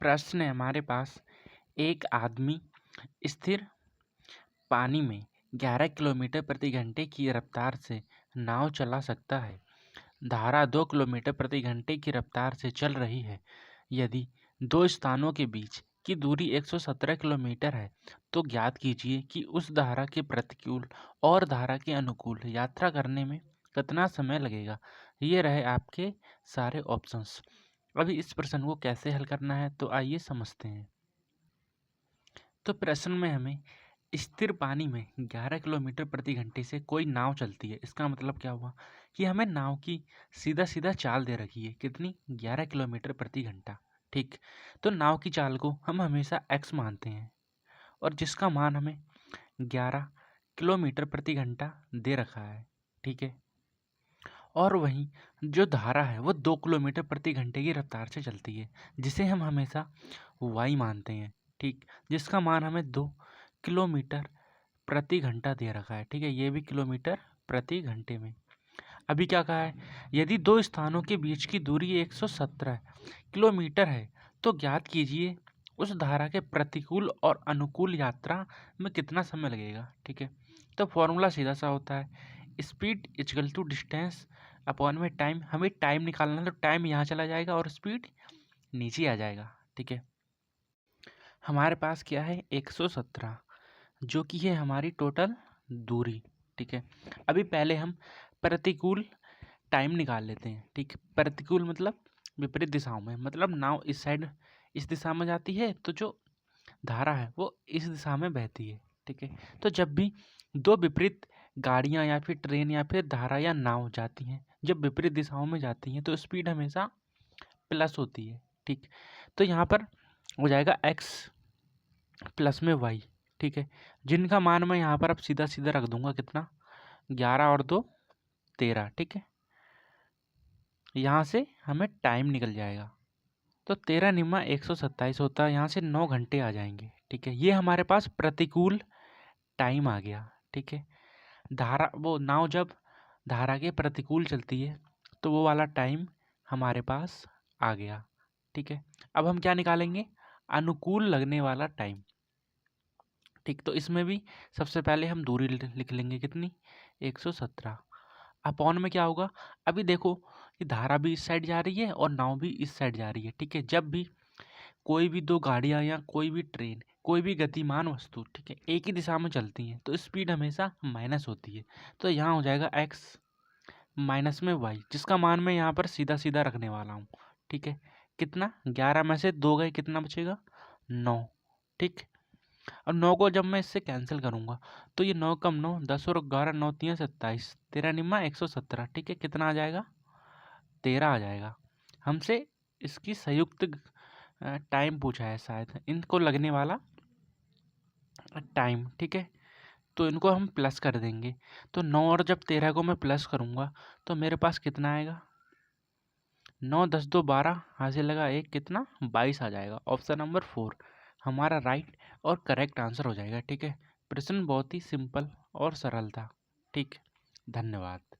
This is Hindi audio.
प्रश्न है हमारे पास, एक आदमी स्थिर पानी में 11 किलोमीटर प्रति घंटे की रफ्तार से नाव चला सकता है। धारा 2 किलोमीटर प्रति घंटे की रफ्तार से चल रही है। यदि दो स्थानों के बीच की दूरी 117 किलोमीटर है तो ज्ञात कीजिए कि उस धारा के प्रतिकूल और धारा के अनुकूल यात्रा करने में कितना समय लगेगा। ये रहे आपके सारे ऑप्शंस। अभी इस प्रश्न को कैसे हल करना है तो आइए समझते हैं। तो प्रश्न में हमें स्थिर पानी में 11 किलोमीटर प्रति घंटे से कोई नाव चलती है। इसका मतलब क्या हुआ कि हमें नाव की सीधा सीधा चाल दे रखी है, कितनी, 11 किलोमीटर प्रति घंटा। ठीक, तो नाव की चाल को हम हमेशा x मानते हैं और जिसका मान हमें 11 किलोमीटर प्रति घंटा दे रखा है। ठीक है, और वहीं जो धारा है वो 2 किलोमीटर प्रति घंटे की रफ्तार से चलती है, जिसे हम हमेशा y मानते हैं। ठीक, जिसका मान हमें 2 किलोमीटर प्रति घंटा दे रखा है। ठीक है, ये भी किलोमीटर प्रति घंटे में। अभी क्या कहा है, यदि दो स्थानों के बीच की दूरी 117 किलोमीटर है तो ज्ञात कीजिए उस धारा के प्रतिकूल और अनुकूल यात्रा में कितना समय लगेगा। ठीक है, तो फॉर्मूला सीधा सा होता है, speed equal to distance upon में टाइम। हमें टाइम निकालना है तो टाइम यहाँ चला जाएगा और स्पीड नीचे आ जाएगा। ठीक है, हमारे पास क्या है 117 जो कि है हमारी टोटल दूरी। ठीक है, अभी पहले हम प्रतिकूल टाइम निकाल लेते हैं। ठीक, प्रतिकूल मतलब विपरीत दिशाओं में, मतलब नाव इस साइड इस दिशा में जाती है तो जो धारा है वो इस दिशा में बहती है। ठीक है, तो जब भी दो विपरीत गाड़ियां या फिर ट्रेन या फिर धारा या नाव जाती हैं, जब विपरीत दिशाओं में जाती हैं तो स्पीड हमेशा प्लस होती है। ठीक, तो यहाँ पर हो जाएगा x प्लस में y। ठीक है, जिनका मान मैं यहाँ पर अब सीधा सीधा रख दूंगा, कितना, 11 और 2 13। ठीक है, यहाँ से हमें टाइम निकल जाएगा तो 13 निम्मा 127 होता है, यहाँ से 9 घंटे आ जाएंगे। ठीक है, ये हमारे पास प्रतिकूल टाइम आ गया। ठीक है, धारा वो नाव जब धारा के प्रतिकूल चलती है तो वो वाला टाइम हमारे पास आ गया। ठीक है, अब हम क्या निकालेंगे, अनुकूल लगने वाला टाइम। ठीक, तो इसमें भी सबसे पहले हम दूरी लिख लेंगे, कितनी, 117 अपॉन में क्या होगा, अभी देखो कि धारा भी इस साइड जा रही है और नाव भी इस साइड जा रही है। ठीक है, जब भी कोई भी दो गाड़ियां या कोई भी ट्रेन, कोई भी गतिमान वस्तु, ठीक है, एक ही दिशा में चलती हैं तो स्पीड हमेशा माइनस होती है। तो यहाँ हो जाएगा x माइनस में y, जिसका मान मैं यहाँ पर सीधा सीधा रखने वाला हूँ। ठीक है, कितना, 11 में से 2 गए, कितना बचेगा, 9। ठीक, और 9 को जब मैं इससे कैंसिल करूंगा तो ये 9 कम 9, 10 और 11, 9 3 27, 13 निम्मा 117। ठीक है, कितना आ जाएगा, 13 आ जाएगा। हमसे इसकी संयुक्त टाइम पूछा है शायद, इनको लगने वाला टाइम। ठीक है, तो इनको हम प्लस कर देंगे, तो 9 और जब 13 को मैं प्लस करूंगा तो मेरे पास कितना आएगा, 9 10 2 12, हासिल लगा 1, कितना, 22 आ जाएगा। ऑप्शन नंबर 4 हमारा राइट और करेक्ट आंसर हो जाएगा। ठीक है, प्रश्न बहुत ही सिंपल और सरल था। ठीक, धन्यवाद।